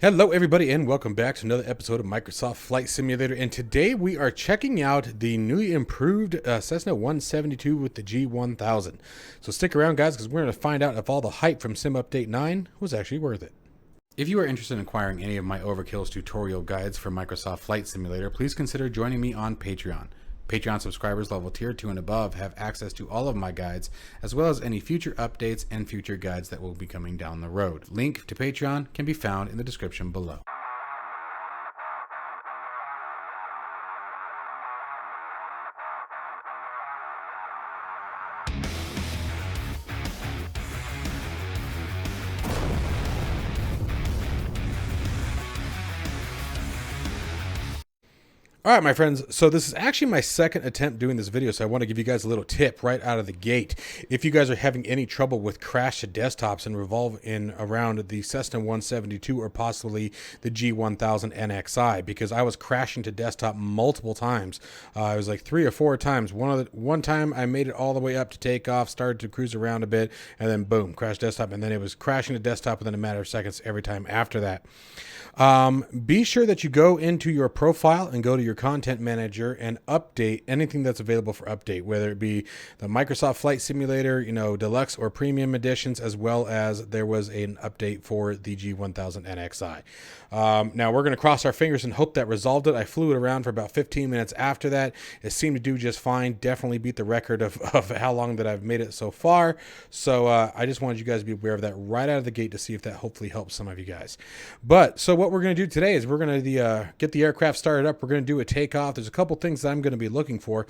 Hello everybody and welcome back to another episode of Microsoft Flight Simulator, and today we are checking out the newly improved Cessna 172 with the G1000. So stick around guys, because we're going to find out if all the hype from Sim Update 9 was actually worth it. If you are interested in acquiring any of my Overkill's tutorial guides for Microsoft Flight Simulator, please consider joining me on Patreon. Patreon subscribers level tier 2 and above have access to all of my guides, as well as any future updates and future guides that will be coming down the road. Link to Patreon can be found in the description below. All right, my friends, so this is actually my second attempt doing this video, so I want to give you guys a little tip right out of the gate. If you guys are having any trouble with crash to desktops and revolve in around the Cessna 172 or possibly the G1000 NXI, because I was crashing to desktop multiple times. It was like 3 or 4 times. One time I made it all the way up to takeoff, started to cruise around a bit, and then boom, crash desktop, and then it was crashing to desktop within a matter of seconds every time after that. Be sure that you go into your profile and go to your content manager and update anything that's available for update, whether it be the Microsoft Flight Simulator, deluxe or premium editions, as well as there was an update for the G1000 NXI. Now we're going to cross our fingers and hope that resolved it. I flew it around for about 15 minutes after that. It seemed to do just fine. Definitely beat the record of how long that I've made it so far. So I just wanted you guys to be aware of that right out of the gate to see if that hopefully helps some of you guys. So what we're going to do today is we're going to get the aircraft started up. We're going to do a takeoff. There's a couple things that I'm going to be looking for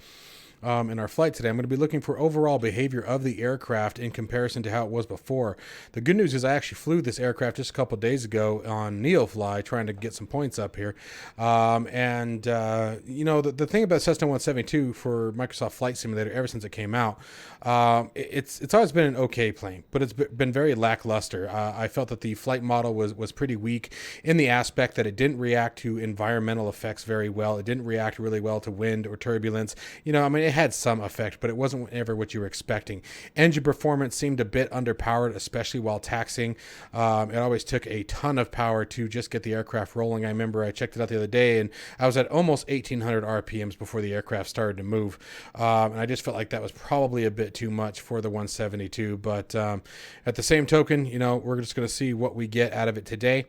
in our flight today. I'm going to be looking for overall behavior of the aircraft in comparison to how it was before. The good news is I actually flew this aircraft just a couple days ago on NeoFly, trying to get some points up here. The thing about Cessna 172 for Microsoft Flight Simulator ever since it came out, it's always been an okay plane, but it's been very lackluster. I felt that the flight model was pretty weak in the aspect that it didn't react to environmental effects very well. It didn't react really well to wind or turbulence. It had some effect, but it wasn't ever what you were expecting. Engine performance seemed a bit underpowered, especially while taxiing. It always took a ton of power to just get the aircraft rolling. I remember I checked it out the other day, and I was at almost 1,800 RPMs before the aircraft started to move. And I just felt like that was probably a bit too much for the 172. But at the same token, we're just going to see what we get out of it today.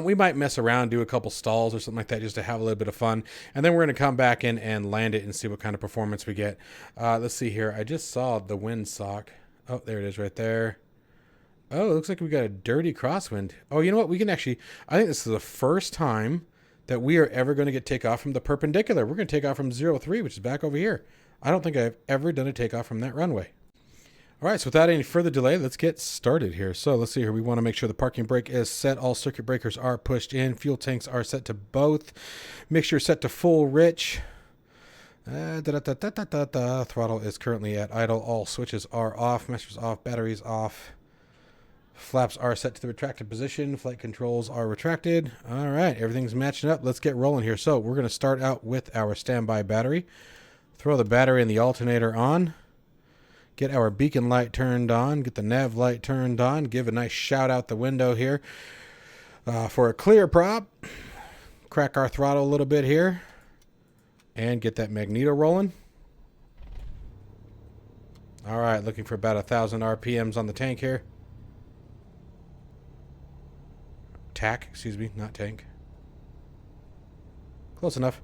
We might mess around, do a couple stalls or something like that just to have a little bit of fun. And then we're going to come back in and land it and see what kind of performance we get. Let's see here. I just saw the windsock. Oh, there it is right there. Oh, it looks like we got a dirty crosswind. Oh, you know what? We can actually, I think this is the first time that we are ever going to get takeoff from the perpendicular. We're going to take off from 03, which is back over here. I don't think I've ever done a takeoff from that runway. All right, so without any further delay, let's get started here. So let's see here. We want to make sure the parking brake is set. All circuit breakers are pushed in. Fuel tanks are set to both. Mixture set to full rich. Throttle is currently at idle. All switches are off. Meshers off. Batteries off. Flaps are set to the retracted position. Flight controls are retracted. All right, everything's matching up. Let's get rolling here. So we're going to start out with our standby battery. Throw the battery and the alternator on. Get our beacon light turned on. Get the nav light turned on. Give a nice shout out the window here for a clear prop. Crack our throttle a little bit here. And get that magneto rolling. All right, looking for about 1,000 RPMs on the tank here. Tack, excuse me, not tank. Close enough.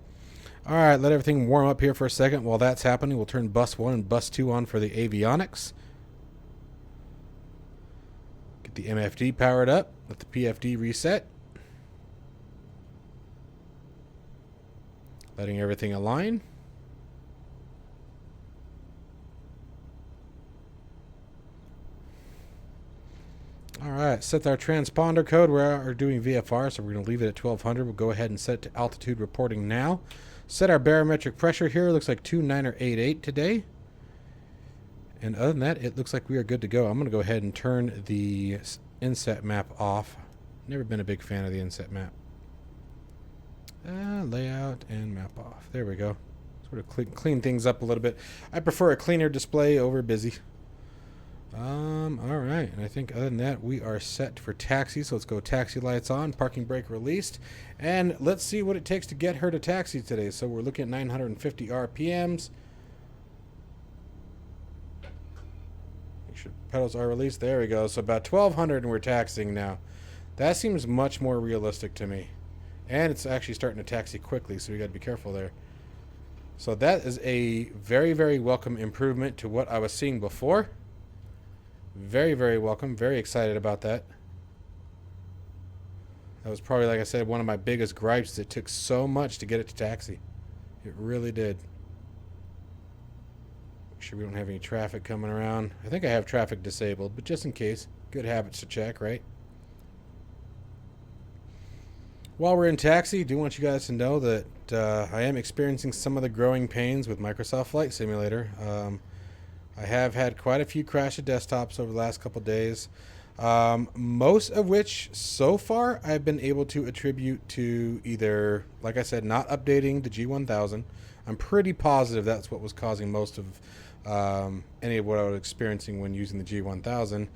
All right, let everything warm up here for a second. While that's happening, we'll turn bus 1 and bus 2 on for the avionics. Get the MFD powered up. Let the PFD reset. Letting everything align. All right, set our transponder code. We are doing VFR, so we're going to leave it at 1200. We'll go ahead and set it to altitude reporting now. Set our barometric pressure here. Looks like 2988 today. And other than that, it looks like we are good to go. I'm going to go ahead and turn the inset map off. Never been a big fan of the inset map. Layout and map off. There we go. Sort of clean things up a little bit. I prefer a cleaner display over busy. All right, and I think other than that, we are set for taxi. So let's go taxi lights on, parking brake released, and let's see what it takes to get her to taxi today. So we're looking at 950 RPMs. Make sure pedals are released. There we go. So about 1200 and we're taxiing now. That seems much more realistic to me. And it's actually starting to taxi quickly, so we got to be careful there. So that is a very, very welcome improvement to what I was seeing before. Very, very welcome. Very excited about that. That was probably, like I said, one of my biggest gripes. It took so much to get it to taxi. It really did. Make sure we don't have any traffic coming around. I think I have traffic disabled, but just in case. Good habits to check, right? While we're in taxi, I do want you guys to know that I am experiencing some of the growing pains with Microsoft Flight Simulator. I have had quite a few crash of desktops over the last couple days, most of which so far I've been able to attribute to either, like I said, not updating the G1000. I'm pretty positive that's what was causing most of any of what I was experiencing when using the G1000.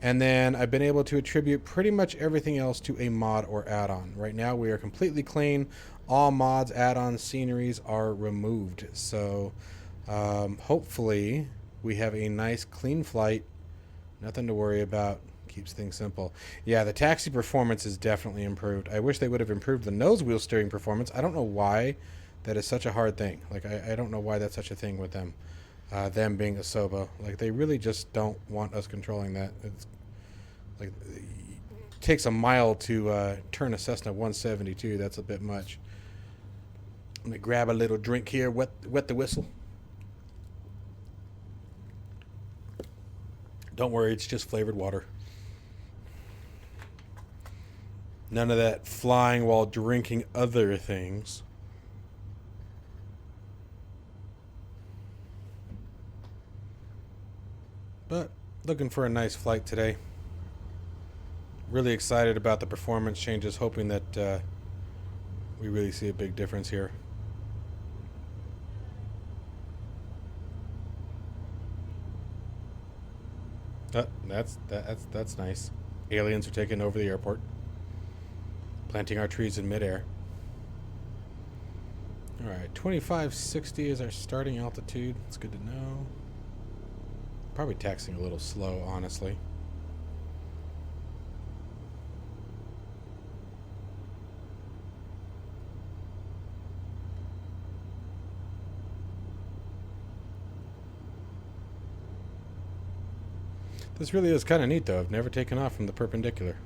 And then I've been able to attribute pretty much everything else to a mod or add-on. Right now we are completely clean. All mods, add-ons, sceneries are removed. So hopefully we have a nice clean flight. Nothing to worry about. Keeps things simple. Yeah, the taxi performance is definitely improved. I wish they would have improved the nose wheel steering performance. I don't know why that is such a hard thing. Like, I don't know why that's such a thing with them. Them being Asobo. Like, they really just don't want us controlling that. It's like, it takes a mile to turn a Cessna 172. That's a bit much. Let me grab a little drink here, wet the whistle. Don't worry, it's just flavored water. None of that flying while drinking other things. But looking for a nice flight today. Really excited about the performance changes, hoping that we really see a big difference here. That's nice. Aliens are taking over the airport, planting our trees in midair. All right, 2560 is our starting altitude. It's good to know. Probably taxiing a little slow, honestly. This really is kind of neat, though. I've never taken off from the perpendicular.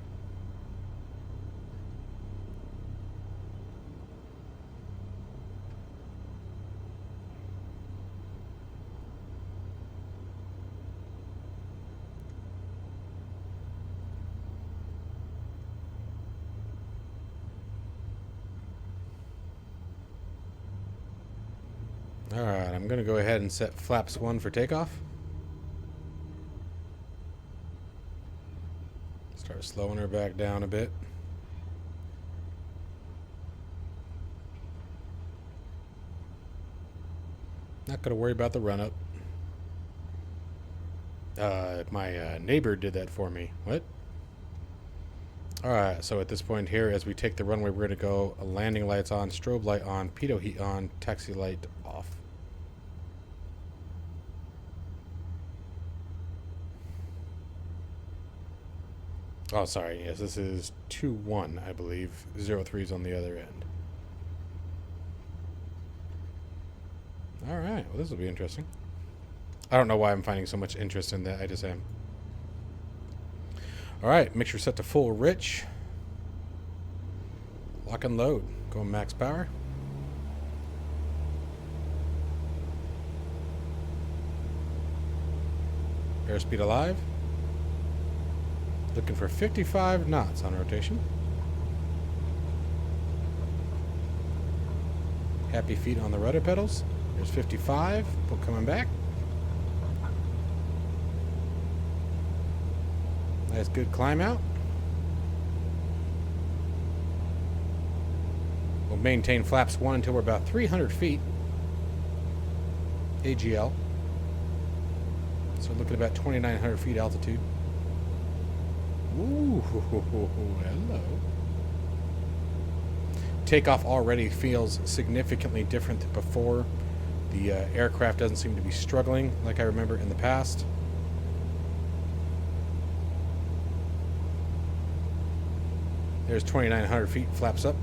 All right, I'm going to go ahead and set flaps 1 for takeoff. Start slowing her back down a bit. Not going to worry about the run-up. My neighbor did that for me. What? Alright, so at this point here, as we take the runway, we're going to go landing lights on, strobe light on, pitot heat on, taxi light off. Oh, sorry. Yes, this is 2-1, I believe. 03 is on the other end. Alright, well, this will be interesting. I don't know why I'm finding so much interest in that. I just am. Alright, make sure set to full rich. Lock and load. Go max power. Airspeed alive. Looking for 55 knots on rotation. Happy feet on the rudder pedals. There's 55. Pull coming back. Nice good climb out. We'll maintain flaps 1 until we're about 300 feet. AGL. So looking at about 2,900 feet altitude. Ooh, hello. Takeoff already feels significantly different than before. The aircraft doesn't seem to be struggling like I remember in the past. There's 2,900 feet, flaps up.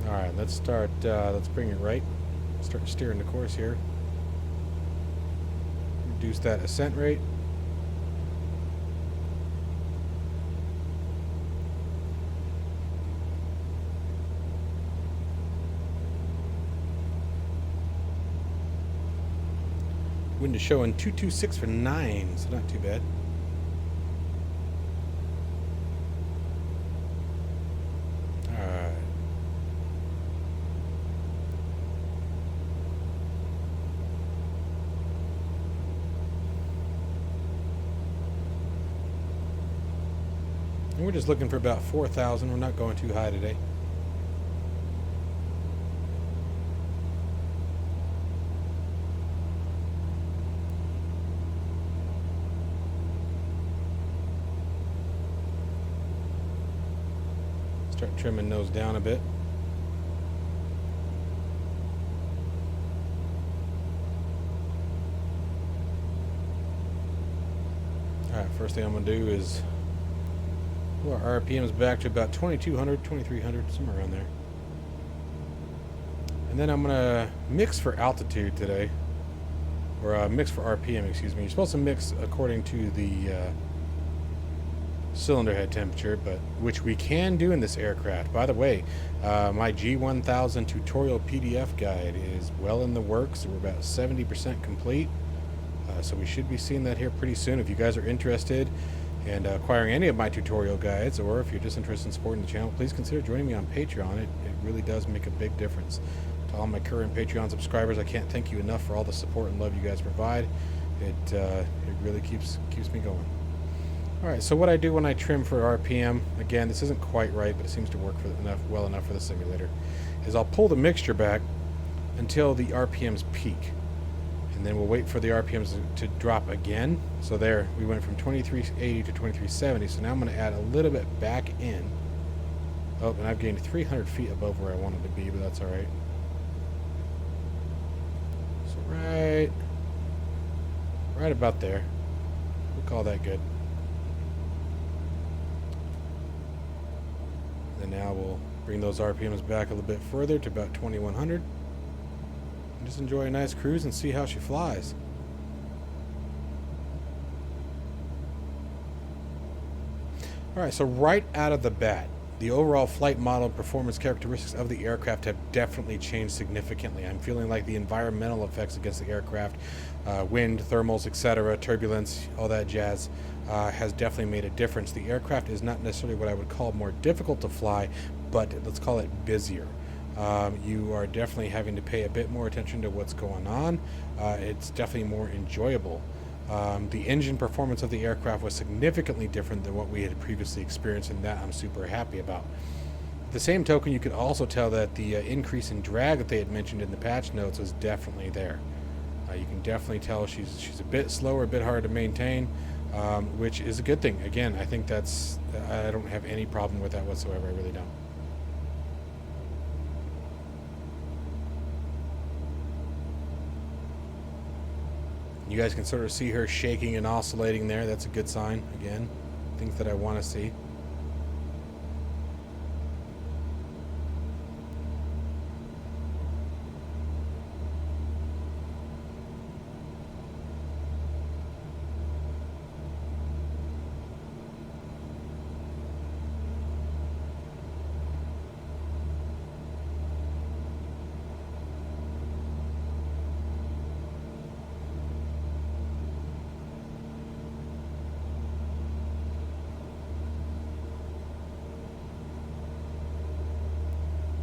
Alright, let's start, let's bring it right. Start steering the course here. Reduce that ascent rate. Wind is showing 226 for 9, so not too bad. Alright. And we're just looking for about 4,000. We're not going too high today. Start trimming those down a bit. Alright, first thing I'm going to do is pull our RPMs back to about 2,200, 2,300, somewhere around there. And then I'm going to mix for altitude today. Or mix for RPM, excuse me. You're supposed to mix according to the cylinder head temperature, but which we can do in this aircraft. By the way, my G1000 tutorial PDF guide is well in the works. We're about 70% complete, so we should be seeing that here pretty soon. If you guys are interested in acquiring any of my tutorial guides, or if you're just interested in supporting the channel, please consider joining me on Patreon. It really does make a big difference. To all my current Patreon subscribers, I can't thank you enough for all the support and love you guys provide. It really keeps me going. Alright, so what I do when I trim for RPM, again, this isn't quite right, but it seems to work for well enough for the simulator, is I'll pull the mixture back until the RPMs peak. And then we'll wait for the RPMs to drop again. So there, we went from 2380 to 2370, so now I'm going to add a little bit back in. Oh, and I've gained 300 feet above where I wanted to be, but that's alright. So right about there. We'll call that good. And now we'll bring those RPMs back a little bit further to about 2,100. And just enjoy a nice cruise and see how she flies. Alright, so right out of the bat, the overall flight model and performance characteristics of the aircraft have definitely changed significantly. I'm feeling like the environmental effects against the aircraft, wind, thermals, etc., turbulence, all that jazz, has definitely made a difference. The aircraft is not necessarily what I would call more difficult to fly, but let's call it busier. You are definitely having to pay a bit more attention to what's going on. It's definitely more enjoyable. The engine performance of the aircraft was significantly different than what we had previously experienced, and that I'm super happy about. At the same token, you could also tell that the increase in drag that they had mentioned in the patch notes was definitely there. You can definitely tell she's a bit slower, a bit harder to maintain, which is a good thing. Again, I think I don't have any problem with that whatsoever. I really don't. You guys can sort of see her shaking and oscillating there. That's a good sign. Again, things that I want to see.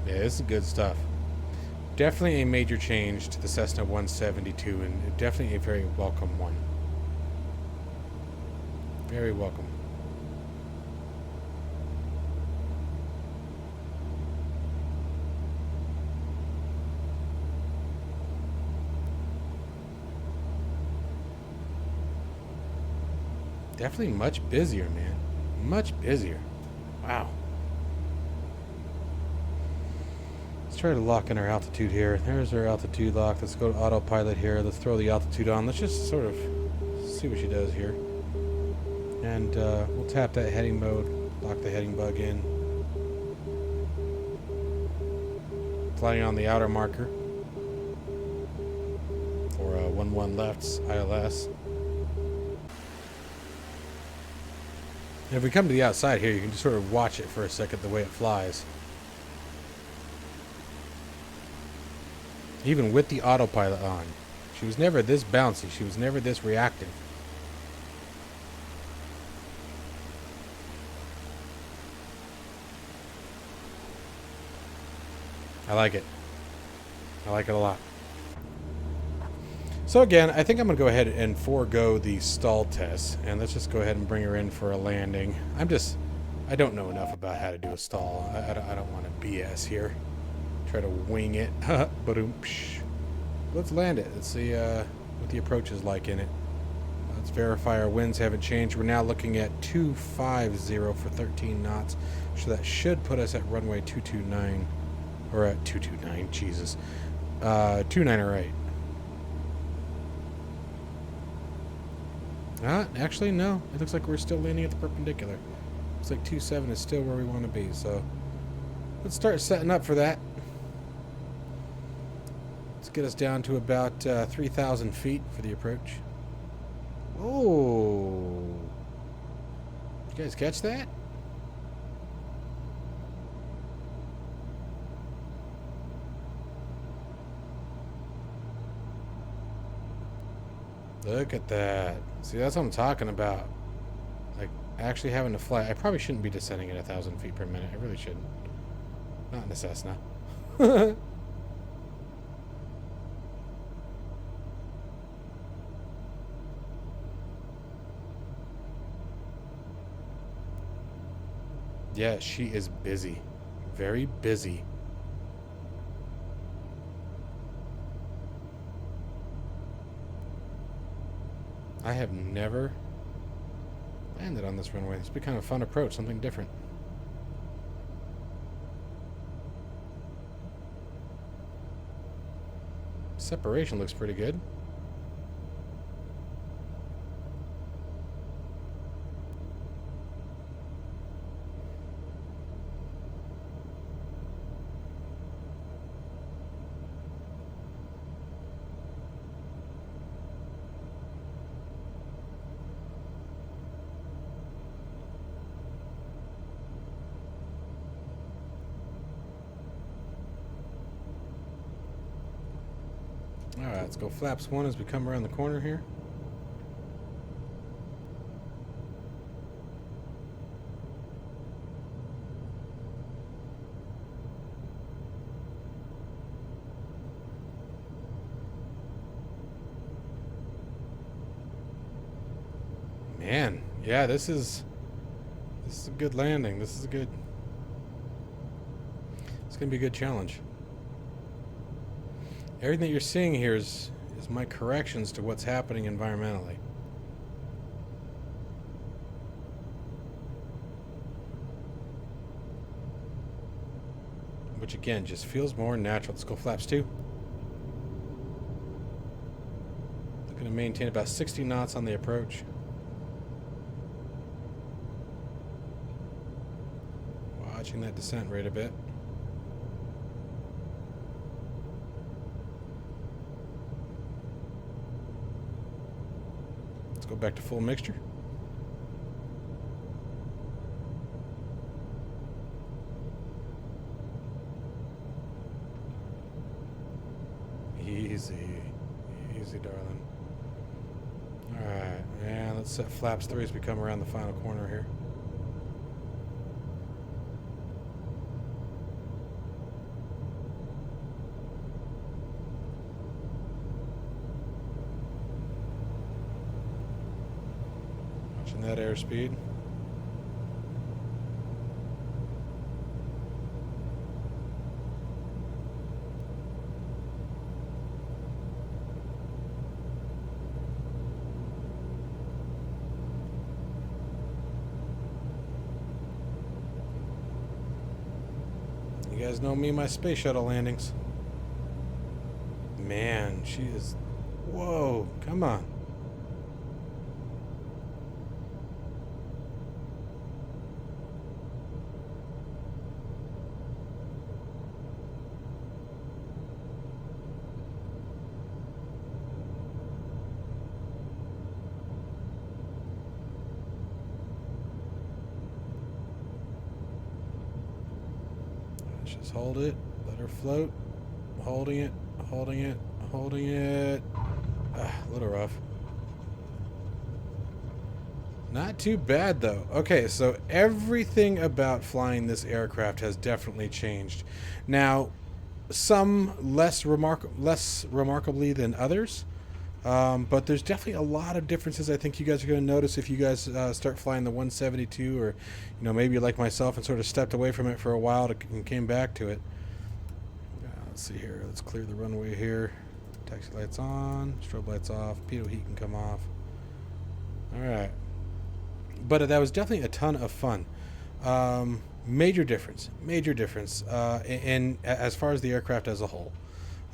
Yeah, this is good stuff. Definitely a major change to the Cessna 172, and definitely a very welcome one. Very welcome. Definitely much busier, man. Much busier. Wow. Let's try to lock in our altitude here. There's our altitude lock. Let's go to autopilot here. Let's throw the altitude on. Let's just sort of see what she does here. And we'll tap that heading mode. Lock the heading bug in. Flying on the outer marker. For 11 left's ILS. And if we come to the outside here, you can just sort of watch it for a second, the way it flies. Even with the autopilot on. She was never this bouncy. She was never this reactive. I like it. I like it a lot. So again, I think I'm going to go ahead and forego the stall test, and let's just go ahead and bring her in for a landing. I don't know enough about how to do a stall. I don't want to BS here. Try to wing it. Let's land it. Let's see what the approach is like in it. Let's verify our winds haven't changed. We're now looking at 250 for 13 knots. So that should put us at runway 229. Or at 229, Jesus. 29 or right. Actually, no. It looks like we're still landing at the perpendicular. Looks like 27 is still where we want to be, so let's start setting up for that. Let's get us down to about 3,000 feet for the approach. Oh. You guys catch that? Look at that. See, that's what I'm talking about. Like, actually having to fly. I probably shouldn't be descending at 1,000 feet per minute. I really shouldn't. Not in a Cessna. Yeah, she is busy. Very busy. I have never landed on this runway. It's been kind of a fun approach, something different. Separation looks pretty good. Alright, let's go flaps 1 as we come around the corner here. Man, yeah, this is a good landing. It's gonna be a good challenge. Everything that you're seeing here is my corrections to what's happening environmentally. Which again just feels more natural. Let's go flaps 2. Looking to maintain about 60 knots on the approach. Watching that descent rate a bit. Go back to full mixture. Easy. Easy, darling. Alright, and let's set flaps 3 as we come around the final corner here. That airspeed. You guys know me, my space shuttle landings. Man, she is... Whoa, come on. Just hold it, let her float. Holding it, holding it, holding it. A little rough. Not too bad though. Okay, so everything about flying this aircraft has definitely changed. Now, some less remarkably than others. But there's definitely a lot of differences I think you guys are going to notice if you guys start flying the 172, or maybe like myself and sort of stepped away from it for a while and came back to it. Let's see here. Let's clear the runway here. Taxi lights on, strobe lights off, pitot heat can come off. Alright. But that was definitely a ton of fun. Major difference. In as far as the aircraft as a whole.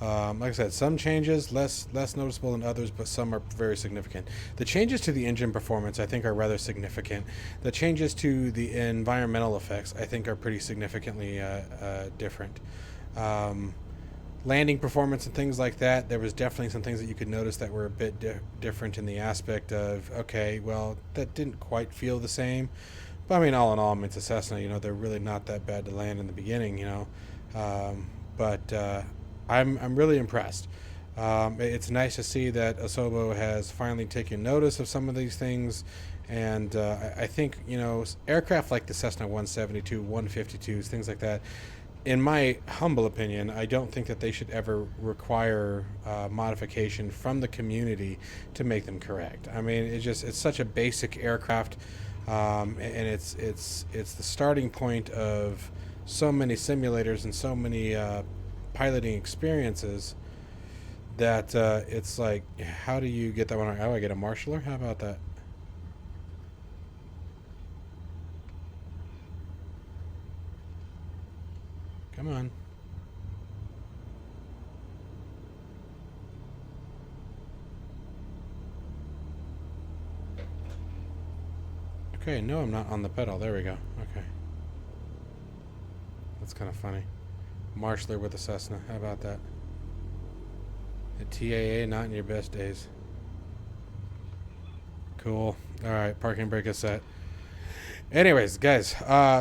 Like I said, some changes less noticeable than others, but some are very significant. The changes to the engine performance I think are rather significant. The changes to the environmental effects I think are pretty significantly different. Landing performance and things like that, there was definitely some things that you could notice that were a bit different in the aspect of, okay, well, that didn't quite feel the same. But I mean, all in all, it's a Cessna, they're really not that bad to land in the beginning, but I'm really impressed. It's nice to see that Asobo has finally taken notice of some of these things, and I think aircraft like the Cessna 172, 152s, things like that. In my humble opinion, I don't think that they should ever require modification from the community to make them correct. I mean, it's such a basic aircraft, and it's the starting point of so many simulators and so many piloting experiences that it's like, how do you get that one? How do I get a marshaller? How about that? Come on. Okay, no, I'm not on the pedal. There we go. Okay. That's kind of funny. Marshaller with a Cessna. How about that? A TAA, not in your best days. Cool. Alright, parking brake is set. Anyways, guys,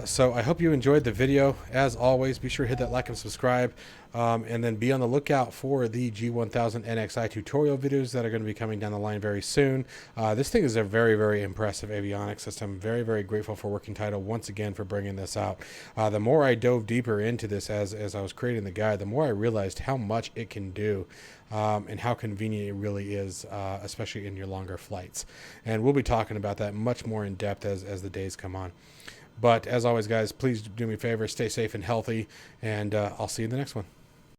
so I hope you enjoyed the video. As always, be sure to hit that like and subscribe, and then be on the lookout for the G1000 NXI tutorial videos that are going to be coming down the line very soon. This thing is a very, very impressive avionics system. Very, very grateful for Working Title once again for bringing this out. The more I dove deeper into this as I was creating the guide, the more I realized how much it can do, and how convenient it really is, especially in your longer flights. And we'll be talking about that much more in depth as the days come on. But as always, guys, please do me a favor, stay safe and healthy, and I'll see you in the next one.